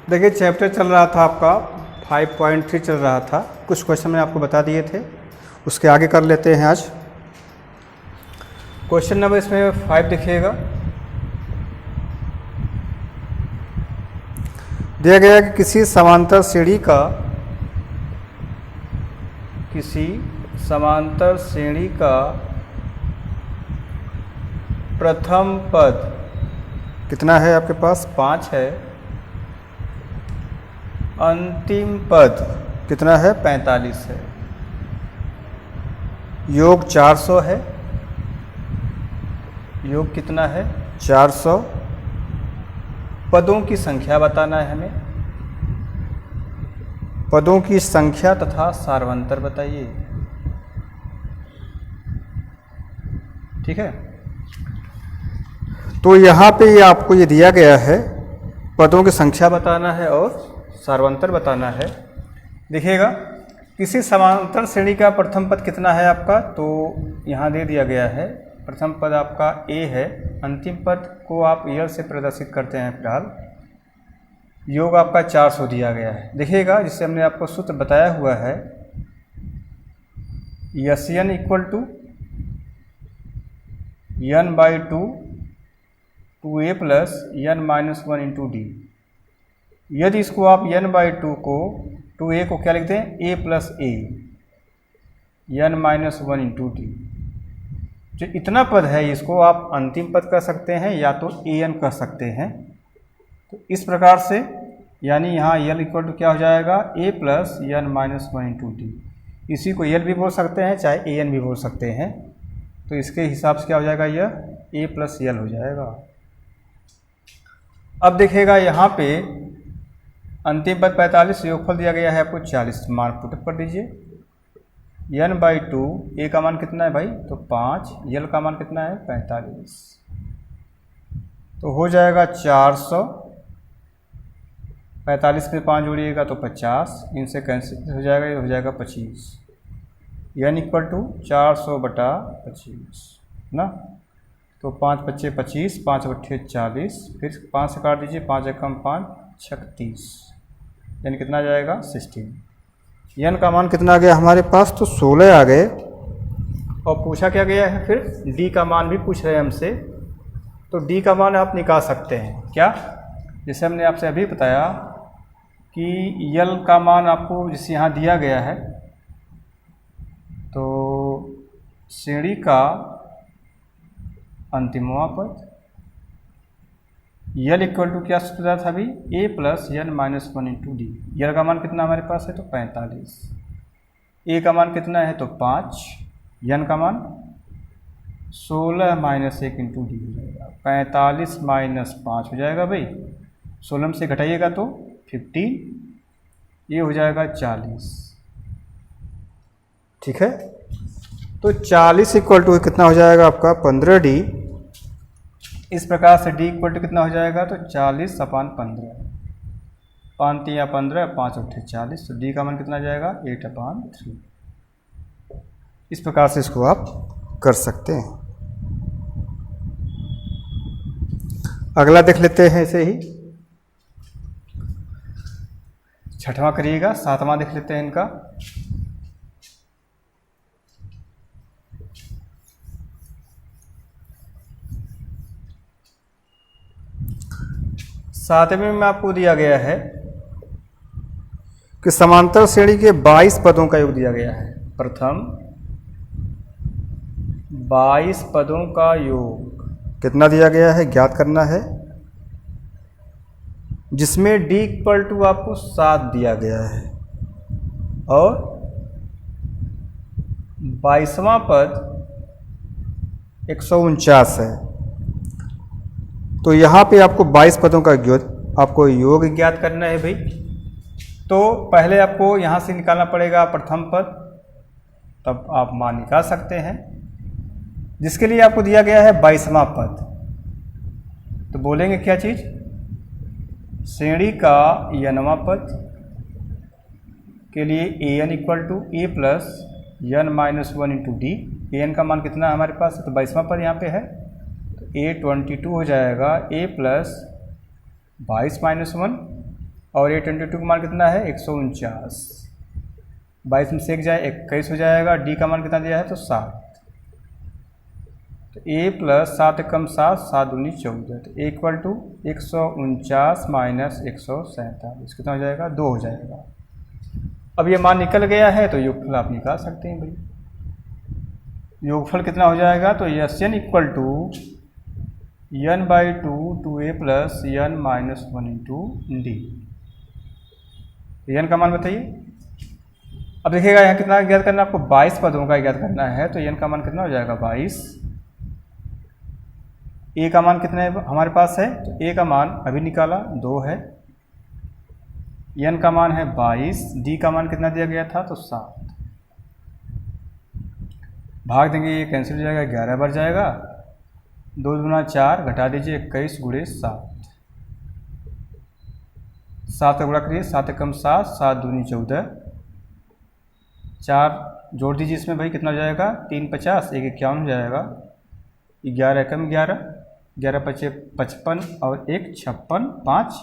देखिए चैप्टर चल रहा था आपका 5.3 चल रहा था, कुछ क्वेश्चन मैंने आपको बता दिए थे, उसके आगे कर लेते हैं आज। क्वेश्चन नंबर इसमें 5 दिखिएगा। दिया गया कि किसी समांतर श्रेणी का प्रथम पद कितना है आपके पास? 5 है। अंतिम पद कितना है? 45 है। योग 400 है। योग कितना है? 400। पदों की संख्या बताना है हमें। पदों की संख्या तथा सार्वंतर बताइए। ठीक है, तो यहाँ पे आपको ये दिया गया है, पदों की संख्या बताना है और सार्वंतर बताना है। देखिएगा, किसी समांतर श्रेणी का प्रथम पद कितना है आपका, तो यहाँ दे दिया गया है। प्रथम पद आपका ए है, अंतिम पद को आप यल से प्रदर्शित करते हैं। फिलहाल योग आपका 400 दिया गया है। देखिएगा, जिससे हमने आपको सूत्र बताया हुआ है, यन equal to n by 2 a plus n minus 1 into D. यदि इसको आप n बाई 2 को 2a को क्या लिखते हैं? a plus a n minus 1 into D. जो इतना पद है इसको आप अंतिम पद कर सकते हैं या तो an कर सकते हैं। तो इस प्रकार से, यानी यहाँ यल इक्वल टू क्या हो जाएगा? a plus n minus 1 into D. इसी को यल भी बोल सकते हैं, चाहे an भी बोल सकते हैं। तो इसके हिसाब से क्या हो जाएगा? यह a प्लस यल हो जाएगा। अब देखिएगा, यहाँ पे अंतिम पद 45, योगफल दिया गया है आपको 40। मान पुट कर दीजिए। n बाई 2, a का मान कितना है भाई? तो 5। यल का मान कितना है? 45। तो हो जाएगा 400। 45 में 5 जोड़िएगा तो 50, इनसे कैंसिल हो जाएगा, ये हो जाएगा 25। n इक्वल टू 400 बटा 25 ना। तो 5 बच्चे 25, 5 बट्ठे 40, फिर 5 से काट दीजिए, 5 एकम 5, 36। यानी कितना जाएगा? 16। n का मान कितना आ गया हमारे पास? तो 16 आ गए। और पूछा क्या गया है फिर? d का मान भी पूछ रहे हैं हमसे। तो d का मान आप निकाल सकते हैं क्या? जैसे हमने आपसे अभी बताया कि यल का मान आपको जिस यहाँ दिया गया है, तो श्रेणी का अंतिमवा पद यल इक्वल टू क्या सूत्र था अभी? a plus n minus 1 into D. यल का मान कितना हमारे पास है? तो 45। a का मान कितना है? तो 5। n का मान 16 माइनस 1 इंटू डी हो जाएगा। 45 माइनस 5 हो जाएगा भाई, 16 से घटाइएगा तो 15, ये हो जाएगा 40। ठीक है, तो 40 इक्वल टू कितना हो जाएगा आपका? 15d। इस प्रकार से d इक्वल टू कितना हो जाएगा? तो 40 अपान 15। 5 3 15, 5 8 40। तो d का मान कितना जाएगा? 8 अपान 3। इस प्रकार से इसको आप कर सकते हैं। अगला देख लेते हैं ऐसे ही। छठवां करिएगा, सातवां देख लेते हैं इनका। सातवें में आपको दिया गया है कि समांतर श्रेणी के 22 पदों का योग दिया गया है। प्रथम 22 पदों का योग कितना दिया गया है? ज्ञात करना है, जिसमें d इक्वल टू आपको 7 दिया गया है और 22वां पद 149 है। तो यहाँ पे आपको 22 पदों का आपको योग ज्ञात करना है भाई। तो पहले आपको यहाँ से निकालना पड़ेगा प्रथम पद, तब आप मान निकाल सकते हैं, जिसके लिए आपको दिया गया है 22वां पद। तो बोलेंगे क्या चीज़? श्रेणी का nवां पद के लिए an equal to a plus n minus 1 into D. an का मान कितना हमारे पास है? तो 22वां पद यहाँ पे है, तो a 22 हो जाएगा। a प्लस 22 माइनस 1 और ये 22 का मान कितना है 149, 22 में से 1 जाए 21 हो जाएगा। डी का मान कितना दिया है तो 7, तो ए प्लस 7 कम 7, 7 दूनी 14, तो इक्वल टू 149 माइनस 147 कितना हो जाएगा 2 हो जाएगा। अब ये मान निकल गया है तो योगफल आप निकाल सकते हैं भाई। योगफल कितना हो जाएगा तो S N equal to n/2 2a plus n minus 1 into D. n का मान बताइए। अब देखिएगा यहाँ कितना ज्ञात करना है आपको, 22 पदों का ज्ञात करना है, तो n का मान कितना हो जाएगा 22। a का मान कितना है हमारे पास है, तो a का मान अभी निकाला 2 है, n का मान है 22, d का मान कितना दिया गया था तो 7। भाग देंगे ये कैंसिल हो जाएगा, 11 बढ़ जाएगा, 2 दूना 4 घटा दीजिए 21 गुणे 7, 7 का गुणा करिए, 7 कम 7, 7 दूनी 14, 4 जोड़ दीजिए इसमें भाई कितना हो जाएगा 3 50, 1 51 हो जाएगा, 11 कम 11, 11 पचे 55 और 1 56, 5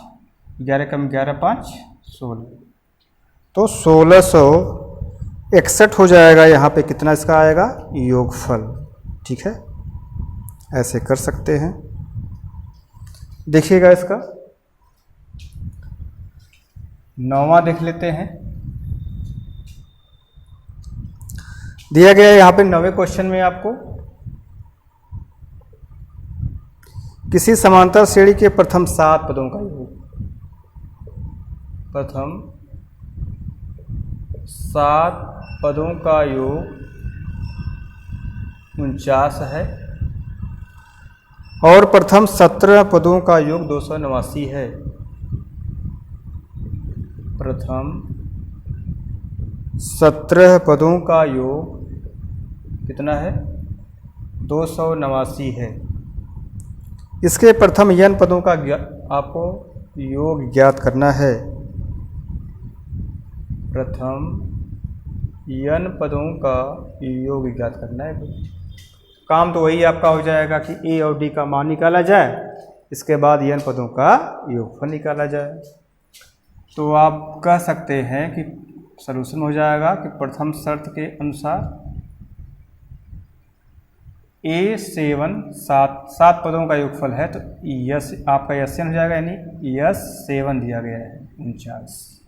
11 कम 11 5 16, तो 1661 हो जाएगा। यहाँ पे कितना इसका आएगा योगफल। ठीक है, ऐसे कर सकते हैं। देखिएगा इसका 9वां देख लेते हैं। दिया गया है यहाँ पे 9वें क्वेश्चन में आपको किसी समांतर श्रेणी के प्रथम 7 पदों का योग, प्रथम 7 पदों का योग 49 है और प्रथम 17 पदों का योग 289 है। प्रथम 17 पदों का योग कितना है 289 है। इसके प्रथम n पदों का आपको योग ज्ञात करना है। प्रथम n पदों का योग ज्ञात करना है। काम तो वही आपका हो जाएगा कि a और d का मान निकाला जाए, इसके बाद n पदों का योगफल निकाला जाए। तो आप कह सकते हैं कि सलूशन हो जाएगा कि प्रथम शर्त के अनुसार a7 7 पदों का योगफल है, तो यस आपका यस हो जाएगा, यानी यस7 दिया गया है 49।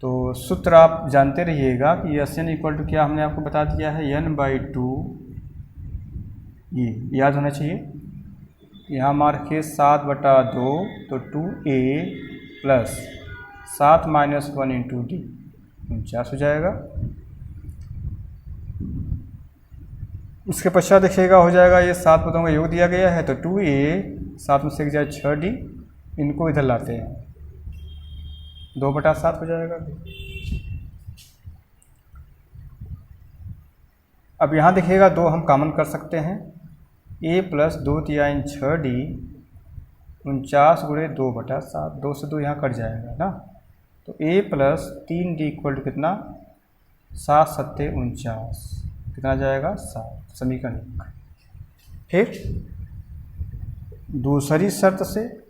तो सूत्र आप जानते रहिएगा कि यस एन इक्वल टू क्या हमने आपको बता दिया है n/2, ये याद होना चाहिए। यहाँ मार के 7/2 तो 2a plus 7 minus 1 into D 49 हो जाएगा। उसके पश्चात देखिएगा हो जाएगा ये 7 पदों का योग दिया गया है, तो 2a 7 में से 1 जाए 6d, इनको इधर लाते हैं 2/7 हो जाएगा। अब यहाँ देखिएगा 2 हम कॉमन कर सकते हैं, a प्लस 2 तिहाई 6d 49 गुणे 2/7, 2 से 2 यहाँ कट जाएगा ना, तो a plus 3d equal to कितना 7 7 49, कितना जाएगा 7, समीकरण 1। फिर दूसरी शर्त से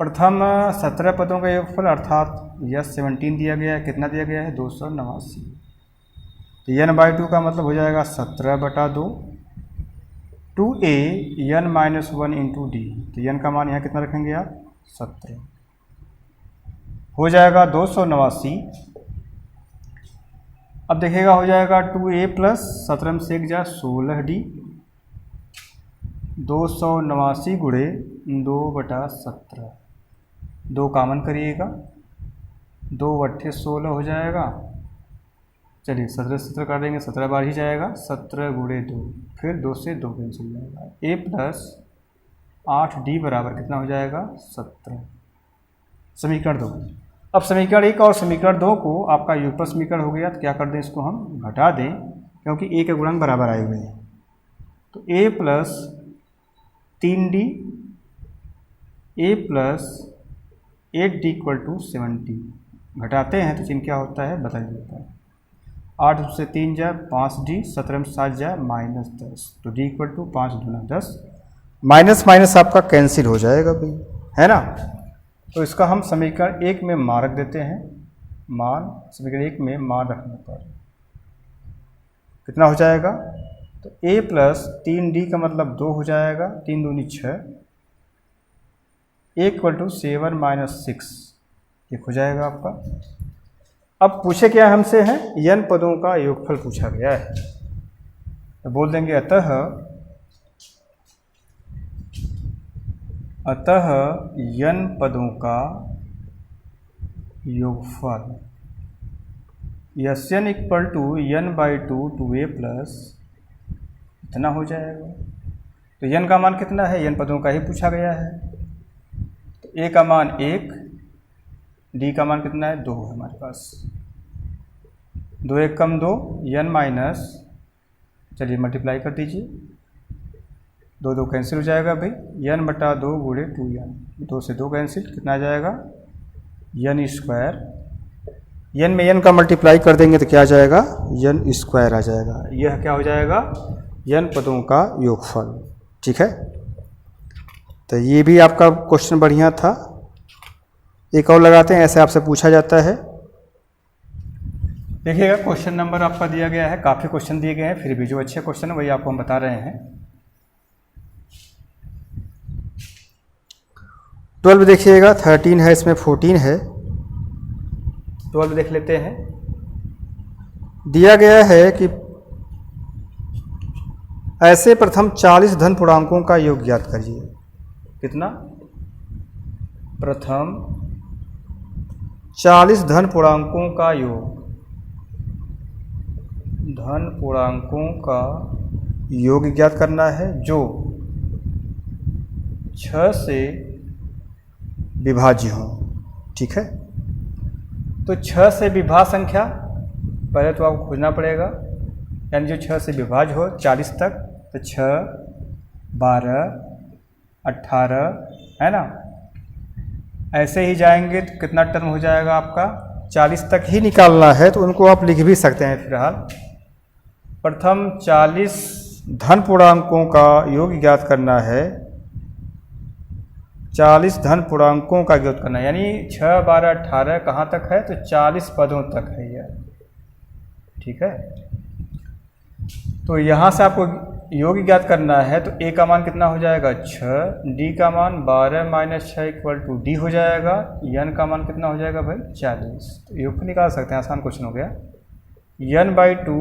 प्रथम 17 पदों का योगफल अर्थात यस 17 दिया गया है, कितना दिया गया है 289, तो n/2 का मतलब हो जाएगा 17/2, 2a n minus 1 into D, तो n का मान यहाँ कितना रखेंगे आप 17, हो जाएगा 289। अब देखिएगा हो जाएगा 2a प्लस 17 में से 1 जा 16d, 289 गुणे 2/17, 2 कॉमन करिएगा, 2 × 16 हो जाएगा। चलिए 17 17 कर देंगे, 17 बार ही जाएगा, 17 गुणे 2, फिर 2 से 2 कैंसिल जाएगा, a प्लस 8d बराबर कितना हो जाएगा 17, समीकरण 2। अब समीकरण 1 और समीकरण 2 को आपका युगपत समीकरण हो गया, तो क्या कर दें इसको हम घटा दें, क्योंकि a के गुणांक बराबर आए हुए हैं, तो a plus 3d a plus 8d equal to 70, घटाते हैं तो चिन्ह क्या होता है बदल जाता है, 8 से 3 जाए 5d, 17 में 7 जाए -10, तो d इक्वल टू 5 दूना 10, माइनस माइनस आपका कैंसिल हो जाएगा भाई। है ना। तो इसका हम समीकरण 1 में मान रख देते हैं, मान समीकरण 1 में मान रखने पर कितना हो जाएगा, तो a प्लस 3d का मतलब 2 हो जाएगा, 3 दूनी 6, इक्वल टू 7 माइनस 6 1 हो जाएगा आपका। अब पूछे क्या हमसे है, n पदों का योगफल पूछा गया है, तो बोल देंगे अतः n पदों का योगफल यन equal to n/2 2a plus इतना हो जाएगा। तो n का मान कितना है, n पदों का ही पूछा गया है, तो a का मान 1, d का मान कितना है 2 है हमारे पास, 2 1 कम 2, n माइनस, चलिए मल्टीप्लाई कर दीजिए, 2 2 कैंसिल हो जाएगा भाई, n/2 गुणे 2n, 2 से 2 कैंसिल, कितना आ जाएगा n स्क्वायर, n में n का मल्टीप्लाई कर देंगे तो क्या आ जाएगा, n स्क्वायर आ जाएगा। यह क्या हो जाएगा, n पदों का योगफल। ठीक है, तो ये भी आपका क्वेश्चन बढ़िया था। एक और लगाते हैं, ऐसे आपसे पूछा जाता है। देखिएगा क्वेश्चन नंबर आपका दिया गया है, काफ़ी क्वेश्चन दिए गए हैं, फिर भी जो अच्छे क्वेश्चन है वही आपको हम बता रहे हैं। 12 देखिएगा, 13 है, इसमें 14 है, 12 देख लेते हैं। दिया गया है कि ऐसे प्रथम 40 धन पूर्णांकों का योग ज्ञात करिए। कितना, प्रथम 40 धन पूर्णांकों का योग, धन पूर्णांकों का योग ज्ञात करना है जो 6 से विभाज्य हो। ठीक है, तो 6 से विभाज्य संख्या पहले तो आपको खोजना पड़ेगा, यानी जो 6 से विभाज्य हो 40 तक, तो 6 12 18 है ना, ऐसे ही जाएंगे तो कितना टर्म हो जाएगा आपका, 40 तक ही निकालना है, तो उनको आप लिख भी सकते हैं। फिलहाल प्रथम 40 धन पूर्णांकों का योग ज्ञात करना है, 40 धन पूर्णांकों का ज्ञात करना है, यानी 6 12 18 कहाँ तक है, तो 40 पदों तक है यह। ठीक है, तो यहाँ से आपको योग ज्ञात करना है, तो a का मान कितना हो जाएगा 6, d का मान 12 माइनस 6 इक्वल टू d हो जाएगा, n का मान कितना हो जाएगा भाई 40। तो योग को निकाल सकते हैं, आसान क्वेश्चन हो गया। n/2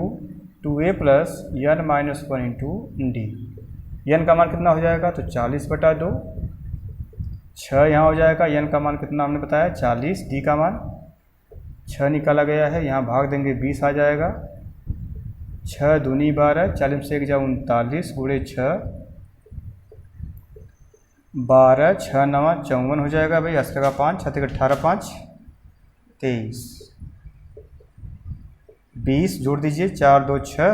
2a plus n minus 1 into D, n का मान कितना हो जाएगा, तो 40/2, 6 यहाँ हो जाएगा, n का मान कितना हमने बताया 40, d का मान 6 निकाला गया है, यहाँ भाग देंगे 20 आ जाएगा, 6 दूनी 12, 40 से 1 जाओ 39 गुणे 6 12, 6 9 54 हो जाएगा भाई, 80 का 5, 6 18 5 23, 20 जोड़ दीजिए, 4 2 6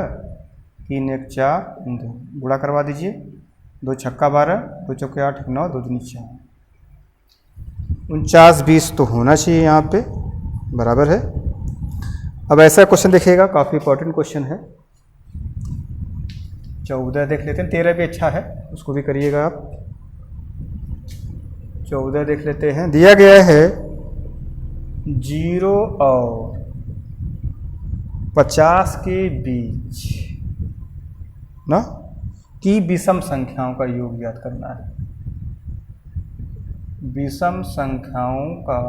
3 1 4 2, गुणा करवा दीजिए, 2 छक्का 12, 2 चौके 8 9, 2 दूनी 4, 49 20 तो होना चाहिए यहाँ पे, बराबर है। अब ऐसा क्वेश्चन देखिएगा, काफ़ी इंपॉर्टेंट क्वेश्चन है। 14 देख लेते हैं, 13 भी अच्छा है, उसको भी करिएगा आप। 14 देख लेते हैं, दिया गया है 0 और 50 के बीच ना की विषम संख्याओं का योग ज्ञात करना है। विषम संख्याओं का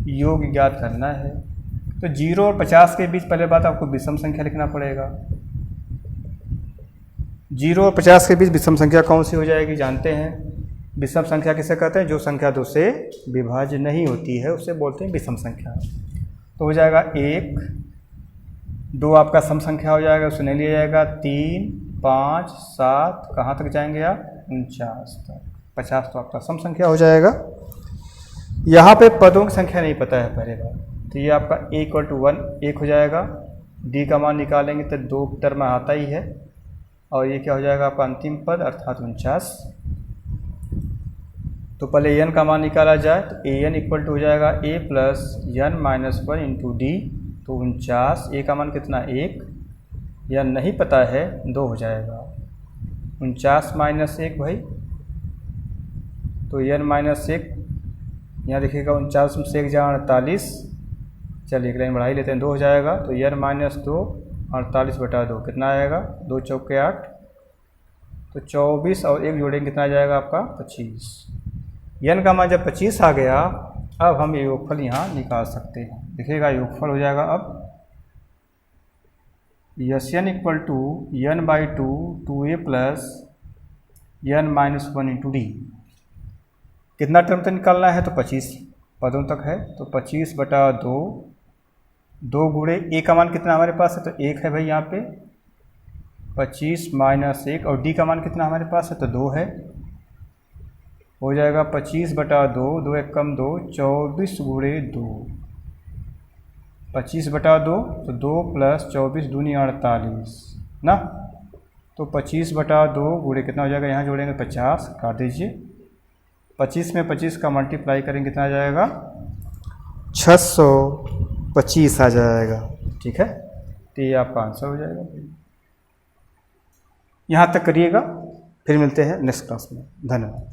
योग ज्ञात करना है, तो 0 और 50 के बीच पहले बात आपको विषम संख्या लिखना पड़ेगा। 0 और 50 के बीच विषम संख्या कौन सी हो जाएगी, जानते हैं। विषम संख्या किसे कहते हैं, जो संख्या 2 से विभाज्य नहीं होती है उसे बोलते हैं विषम संख्या। तो हो जाएगा 1 2 आपका सम संख्या हो जाएगा, उसे नहीं लिया जाएगा, 3 5 7 कहाँ तक जाएंगे आप 49 तक, 50 तो आपका सम संख्या हो जाएगा। यहाँ पे पदों की संख्या नहीं पता है पहले बार, तो ये आपका a = 1 1 हो जाएगा, d का मान निकालेंगे तो 2 टर्म आता ही है, और ये क्या हो जाएगा आपका अंतिम पद अर्थात 49। तो पहले n का मान निकाला जाए, तो an = हो जाएगा a plus n minus 1 into D, तो 49, a का मान कितना 1, या नहीं पता है 2 हो जाएगा, 49 माइनस 1 भाई, तो n-1 यहाँ देखिएगा 49 में से 1 जा 48, चलिए एक लाइन बढ़ा ही लेते हैं, 2 हो जाएगा तो n-2 48/2 कितना आएगा, 2 चौके 8, तो 24 और 1 जोड़ेंगे कितना आ जाएगा आपका 25। n का मान जब 25 आ गया, अब हम ये योगफल यहाँ निकाल सकते हैं। देखिएगा योगफल हो जाएगा अब Sn equal to n/2 2a plus n-1 into D. कितना टर्म तक निकालना है, तो 25 पदों तक है, तो 25/2, 2 गुणे ए का मान कितना हमारे पास है, तो 1 है भाई यहाँ पे, 25 - 1 और डी का मान कितना हमारे पास है, तो 2 है, हो जाएगा 25/2, 2 1 कम 2, 24 गुणे 2, 25/2 तो 2 प्लस 24 दूनी 48 ना, तो 25/2 गुणे कितना हो जाएगा, यहाँ जोड़ेंगे 50, काट दीजिए, 25 में 25 का मल्टीप्लाई करेंगे कितना आ जाएगा, 625 आ जाएगा। ठीक है, तो ये आपका आंसर हो जाएगा। यहाँ तक करिएगा, फिर मिलते हैं नेक्स्ट क्लास में। धन्यवाद।